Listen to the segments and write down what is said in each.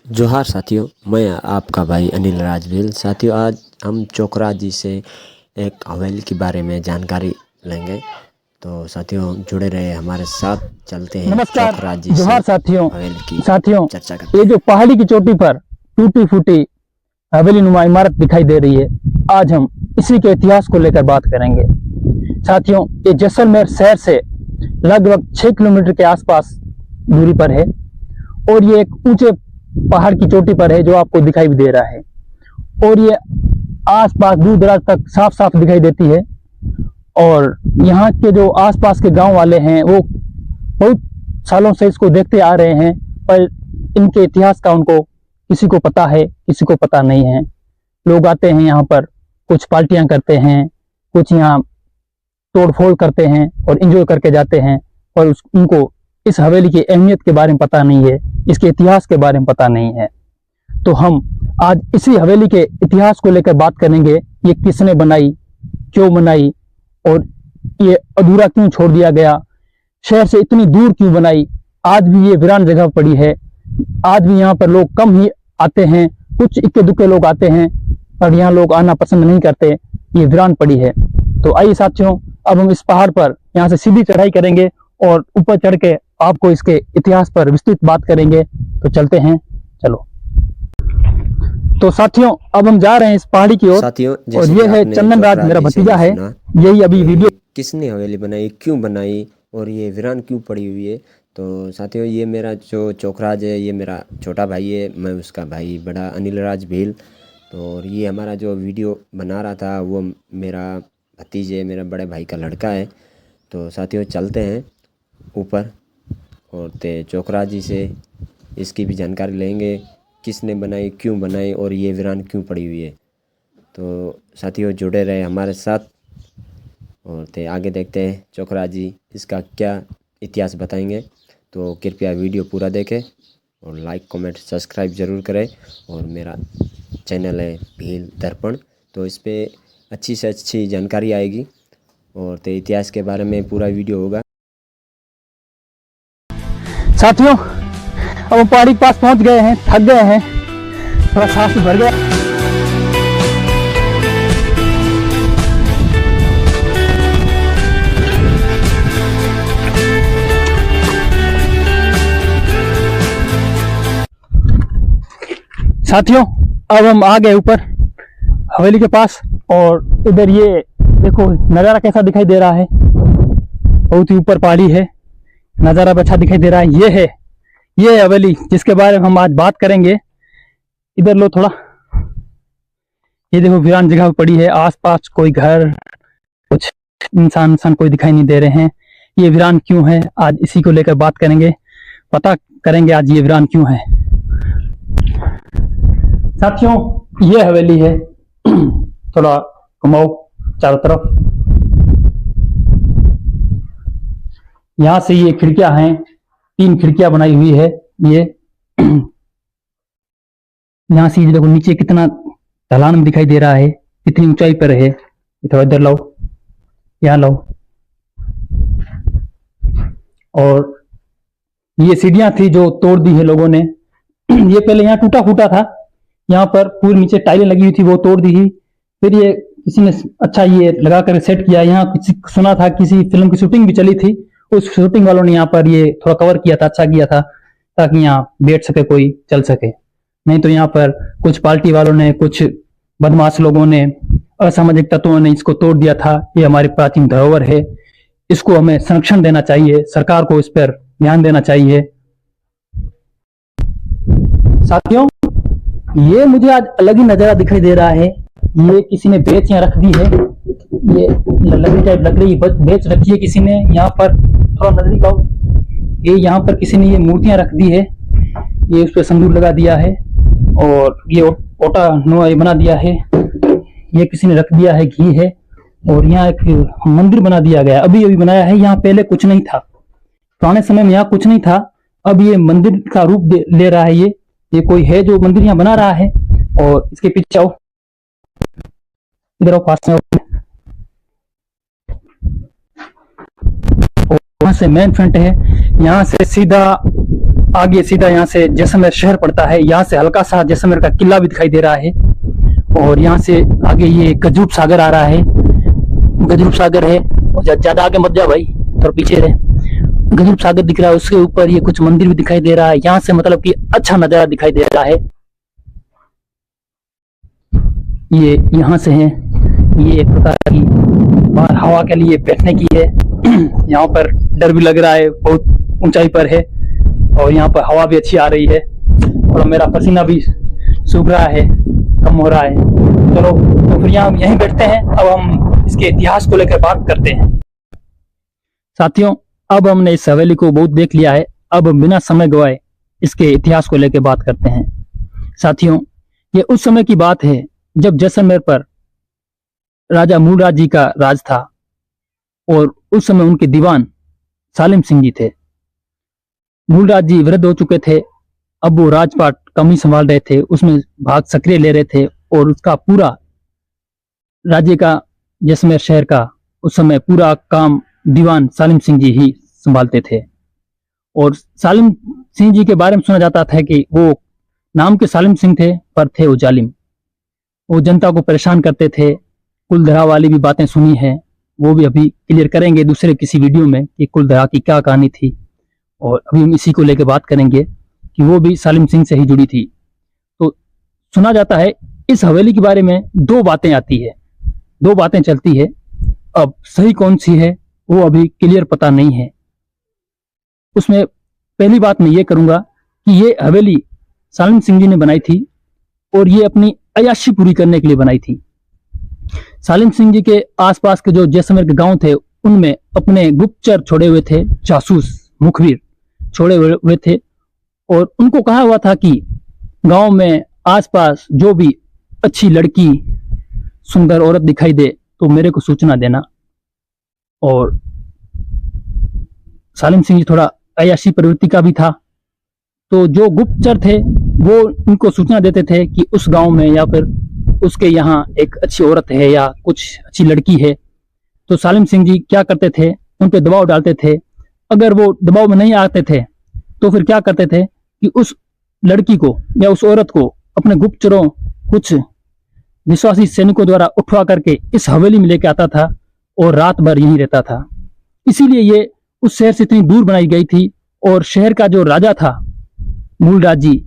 जोहार साथियों, मैं आपका भाई अनिल राजभील। साथियों, आज हम चोकरा जी से एक हवेली के बारे में जानकारी लेंगे। तो साथियों जुड़े रहे हमारे साथ, चलते हैं नमस्कार। चोकरा जी से जोहार साथियों। हवेली की चर्चा करते ये हैं। जो पहाड़ी की चोटी पर टूटी फूटी हवेली नुमा इमारत दिखाई दे रही है, आज हम इसी के इतिहास को लेकर बात करेंगे। साथियों, ये जैसलमेर शहर से लगभग 6 किलोमीटर के आसपास दूरी पर है और ये एक ऊंचे पहाड़ की चोटी पर है जो आपको दिखाई भी दे रहा है। और ये आसपास दूर दराज तक साफ साफ दिखाई देती है। और यहाँ के जो आसपास के गांव वाले हैं वो बहुत सालों से इसको देखते आ रहे हैं, पर इनके इतिहास का उनको किसी को पता है, किसी को पता नहीं है। लोग आते हैं यहाँ पर, कुछ पार्टियां करते हैं, कुछ यहाँ तोड़फोड़ करते हैं और एंजॉय करके जाते हैं, पर उनको इस हवेली की अहमियत के बारे में पता नहीं है, इसके इतिहास के बारे में पता नहीं है। तो हम आज इसी हवेली के इतिहास को लेकर बात करेंगे। ये किसने बनाई, क्यों बनाई और ये अधूरा क्यों छोड़ दिया गया, शहर से इतनी दूर क्यों बनाई, आज भी ये वीरान जगह पड़ी है। आज भी यहाँ पर लोग कम ही आते हैं, कुछ इक्के दुक्के लोग आते हैं, पर यहाँ लोग आना पसंद नहीं करते, ये वीरान पड़ी है। तो आइए साथियों, अब हम इस पहाड़ पर यहाँ से सीधी चढ़ाई करेंगे और ऊपर चढ़ के आपको इसके इतिहास पर विस्तृत बात करेंगे। तो चलते हैं, चलो। तो साथियों, अब हम जा रहे हैं इस पहाड़ी की ओर। और ये है चंदन राज, मेरा भतीजा है। यही अभी वीडियो किसने हवेली बनाई, क्यों बनाई और ये वीरान क्यों पड़ी हुई है। तो साथियों, ये मेरा जो चोकराज है, ये मेरा छोटा भाई है, मैं उसका भाई बड़ा अनिल राजभील। तो और ये हमारा जो वीडियो बना रहा था वो मेरा भतीजे, मेरा बड़े भाई का लड़का है। तो साथियों चलते हैं ऊपर और चोकरा जी से इसकी भी जानकारी लेंगे, किसने बनाई, क्यों बनाई और ये वीरान क्यों पड़ी हुई है। तो साथियों जुड़े रहे हमारे साथ और आगे देखते हैं चोकरा जी इसका क्या इतिहास बताएंगे। तो कृपया वीडियो पूरा देखें और लाइक कमेंट सब्सक्राइब ज़रूर करें। और मेरा चैनल है भील दर्पण, तो इस पर अच्छी से अच्छी जानकारी आएगी और इतिहास के बारे में पूरा वीडियो होगा। साथियों, अब हम पहाड़ी के पास पहुंच गए हैं, थक गए हैं, थोड़ा सांस भर गया। साथियों, अब हम आ गए ऊपर हवेली के पास और इधर ये देखो नज़ारा कैसा दिखाई दे रहा है। बहुत ही ऊपर पहाड़ी है, नज़ारा अच्छा दिखाई दे रहा है। ये है हवेली जिसके बारे में हम आज बात करेंगे। इधर लो थोड़ा, ये देखो वीरान जगह पड़ी है, आसपास कोई घर, कुछ इंसान कोई दिखाई नहीं दे रहे हैं। ये वीरान क्यों है, आज इसी को लेकर बात करेंगे, पता करेंगे आज ये वीरान क्यों है। साथियों, ये हवेली है, थोड़ा घुमाओ चारों तरफ। यहां से ये खिड़कियां हैं, 3 खिड़कियां बनाई हुई है। ये यहां से देखो नीचे कितना ढलान में दिखाई दे रहा है, कितनी ऊंचाई पर है। थोड़ा इधर लाओ, यहाँ लाओ। और ये सीढ़ियां थी जो तोड़ दी है लोगों ने। ये पहले यहाँ टूटा फूटा था, यहाँ पर पूरी नीचे टाइलें लगी हुई थी, वो तोड़ दी थी। फिर ये किसी ने अच्छा ये लगा कर सेट किया। यहाँ किसी सुना था किसी फिल्म की शूटिंग भी चली थी, उस शूटिंग वालों ने यहाँ पर ये थोड़ा कवर किया था, अच्छा किया था, ताकि यहाँ बैठ सके, कोई चल सके। नहीं तो यहाँ पर कुछ पार्टी वालों ने, कुछ बदमाश लोगों ने, असामाजिक तत्वों ने इसको तोड़ दिया था। ये हमारी प्राचीन धरोहर है, इसको हमें संरक्षण देना चाहिए, सरकार को इस पर ध्यान देना चाहिए। साथियों, ये मुझे आज अलग ही नजारा दिखाई दे रहा है। ये किसी ने बेच यहाँ रख दी है, ये लकड़ी टाइप लकड़ी बेच रखी है किसी ने। यहाँ पर थोड़ा नजदीक आओ, ये यहाँ पर किसी ने ये मूर्तियां रख दी है, ये उस पर संदूक लगा दिया है और ये ओटा नुआ बना दिया है। ये किसी ने रख दिया है, घी है। और यहाँ एक मंदिर बना दिया गया, अभी अभी बनाया है। यहाँ पहले कुछ नहीं था, पुराने समय में यहाँ कुछ नहीं था, अब ये मंदिर का रूप ले रहा है। ये कोई है जो मंदिर यहाँ बना रहा है। और इसके पीछे आओ, इधर आओ, पास में आओ। और वहां से मेन फ्रंट है, यहाँ से सीधा आगे सीधा यहाँ से जैसलमेर शहर पड़ता है। यहाँ से हल्का सा जैसलमेर का किला भी दिखाई दे रहा है। और यहाँ से आगे ये गजरूप सागर आ रहा है, गजरूप सागर है। और ज्यादा आगे मत जा भाई, थोड़ा पीछे रहे। गजरूप सागर दिख रहा है, उसके ऊपर ये कुछ मंदिर भी दिखाई दे रहा है। यहाँ से मतलब कि अच्छा नजारा दिखाई दे रहा है। ये यहाँ से है, ये एक प्रकार की बाहर हवा के लिए बैठने की है। यहाँ पर डर भी लग रहा है, बहुत ऊंचाई पर है और यहाँ पर हवा भी अच्छी आ रही है और मेरा पसीना भी सूख रहा है, कम हो रहा है। चलो तो फिर यहाँ यहीं बैठते हैं। अब हम इसके इतिहास को लेकर बात करते हैं। साथियों, अब हमने इस हवेली को बहुत देख लिया है, अब बिना समय गवाए इसके इतिहास को लेकर बात करते हैं। साथियों, ये उस समय की बात है जब जैसलमेर पर राजा मूलराज जी का राज था और उस समय उनके दीवान सालिम सिंह जी थे। मूलराज जी वृद्ध हो चुके थे, अब वो राजपाट कम ही संभाल रहे थे, उसमें भाग सक्रिय ले रहे थे और उसका पूरा राज्य का, जैसलमेर शहर का उस समय पूरा काम दीवान सालिम सिंह जी ही संभालते थे। और सालिम सिंह जी के बारे में सुना जाता था कि वो नाम के सालिम सिंह थे पर थे वो जालिम। वो जनता को परेशान करते थे। कुलधरा वाली भी बातें सुनी है, वो भी अभी क्लियर करेंगे दूसरे किसी वीडियो में कि कुलधरा की क्या कहानी थी। और अभी हम इसी को लेकर बात करेंगे कि वो भी सालिम सिंह से ही जुड़ी थी। तो सुना जाता है इस हवेली के बारे में दो बातें आती है, दो बातें चलती है। अब सही कौन सी है वो अभी क्लियर पता नहीं है। उसमें पहली बात मैं ये करूंगा कि ये हवेली सालिम सिंह जी ने बनाई थी और ये अपनी अय्याशी पूरी करने के लिए बनाई थी। सालिम सिंह जी के आसपास के जो जैसलमेर के गांव थे उनमें अपने गुप्तचर छोड़े हुए थे, जासूस मुखबिर छोड़े हुए थे और उनको कहा हुआ था कि गांव में आसपास जो भी अच्छी लड़की, सुंदर औरत दिखाई दे तो मेरे को सूचना देना। और सालिम सिंह जी थोड़ा अय्याशी प्रवृत्ति का भी था, तो जो गुप्तचर थे वो उनको सूचना देते थे कि उस गांव में या फिर उसके यहाँ एक अच्छी औरत है या कुछ अच्छी लड़की है। तो सालिम सिंह जी क्या करते थे, उन पे दबाव डालते थे। अगर वो दबाव में नहीं आते थे तो फिर क्या करते थे कि उस लड़की को या उस औरत को अपने गुप्तचरों, कुछ विश्वासी सैनिकों द्वारा उठवा करके इस हवेली में लेके आता था और रात भर यहीं रहता था। इसीलिए ये उस शहर से इतनी दूर बनाई गई थी। और शहर का जो राजा था मूलराज जी,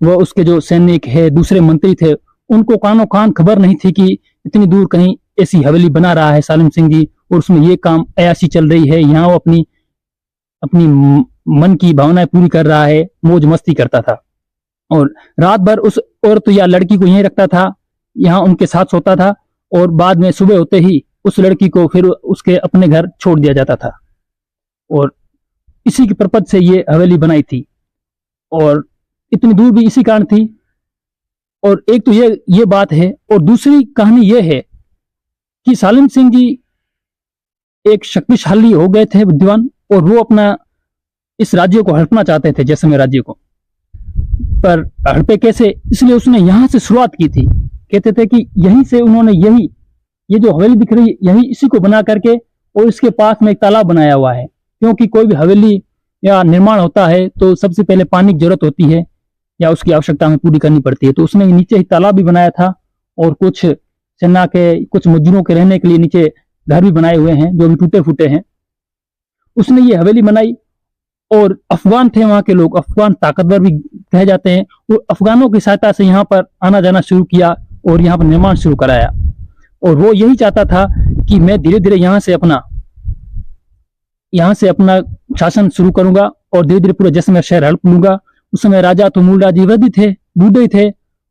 वह उसके जो सैनिक है, दूसरे मंत्री थे, उनको कानो कान खबर नहीं थी कि इतनी दूर कहीं ऐसी हवेली बना रहा है सालिम सिंह जी और उसमें ये काम अय्याशी चल रही है। यहाँ वो अपनी अपनी मन की भावनाएं पूरी कर रहा है, मौज मस्ती करता था और रात भर उस औरत या लड़की को यहीं रखता था, यहाँ उनके साथ सोता था और बाद में सुबह होते ही उस लड़की को फिर उसके अपने घर छोड़ दिया जाता था। और इसी के पर्पज से ये हवेली बनाई थी और इतनी दूर भी इसी कारण थी। और एक तो ये बात है और दूसरी कहानी ये है कि सालिम सिंह जी एक शक्तिशाली हो गए थे विद्वान और वो अपना इस राज्य को हड़पना चाहते थे, जैसलमेर राज्य को। पर हड़पे कैसे, इसलिए उसने यहां से शुरुआत की थी। कहते थे कि यहीं से उन्होंने ये जो हवेली दिख रही है यही इसी को बना करके और इसके पास में एक तालाब बनाया हुआ है, क्योंकि कोई भी हवेली या निर्माण होता है तो सबसे पहले पानी की जरूरत होती है या उसकी आवश्यकता हमें पूरी करनी पड़ती है। तो उसने नीचे ही तालाब भी बनाया था और कुछ सेना के, कुछ मजदूरों के रहने के लिए नीचे घर भी बनाए हुए हैं जो भी टूटे फूटे हैं। उसने ये हवेली बनाई और अफगान थे वहां के लोग, अफगान ताकतवर भी कहे जाते हैं, और अफगानों की सहायता से यहाँ पर आना जाना शुरू किया और यहाँ पर निर्माण शुरू कराया। और वो यही चाहता था कि मैं धीरे धीरे यहाँ से अपना शासन शुरू करूंगा और धीरे धीरे पूरा जैसलमेर शहर हड़प लूंगा। उस समय राजा तो मूलराज जी वृद्ध थे, बूढ़े थे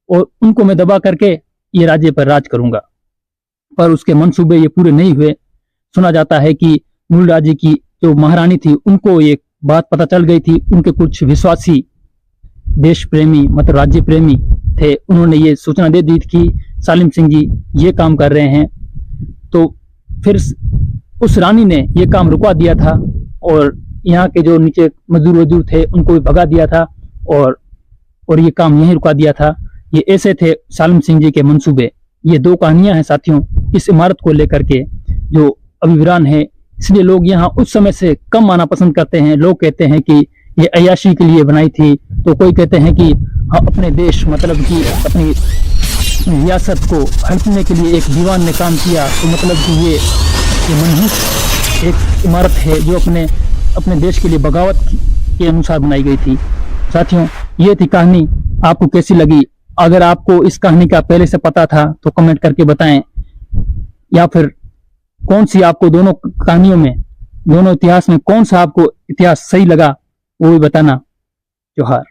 और उनको मैं दबा करके ये राज्य पर राज करूंगा। पर उसके मंसूबे ये पूरे नहीं हुए। सुना जाता है कि मूलराज जी की जो महारानी थी उनको ये बात पता चल गई थी, उनके कुछ विश्वासी देश प्रेमी मतलब राज्य प्रेमी थे, उन्होंने ये सूचना दे दी कि सालिम सिंह जी ये काम कर रहे हैं। तो फिर उस रानी ने ये काम रुकवा दिया था और यहाँ के जो नीचे मजदूर थे उनको भी भगा दिया था और ये काम यहीं रुका दिया था। ये ऐसे थे सालिम सिंह जी के मंसूबे। ये दो कहानियां हैं साथियों इस इमारत को लेकर के जो अभी वीरान है, इसलिए लोग यहाँ उस समय से कम आना पसंद करते हैं। लोग कहते हैं कि ये अय्याशी के लिए बनाई थी। तो कोई कहते हैं कि अपने देश मतलब कि अपनी रियासत को हड़पने के लिए एक दीवान ने काम किया। तो मतलब कि ये मनहूस एक इमारत है जो अपने देश के लिए बगावत के अनुसार बनाई गई थी। साथियों, ये थी कहानी। आपको कैसी लगी? अगर आपको इस कहानी का पहले से पता था तो कमेंट करके बताएं, या फिर कौन सी आपको दोनों कहानियों में, दोनों इतिहास में कौन सा आपको इतिहास सही लगा वो भी बताना। जोहार।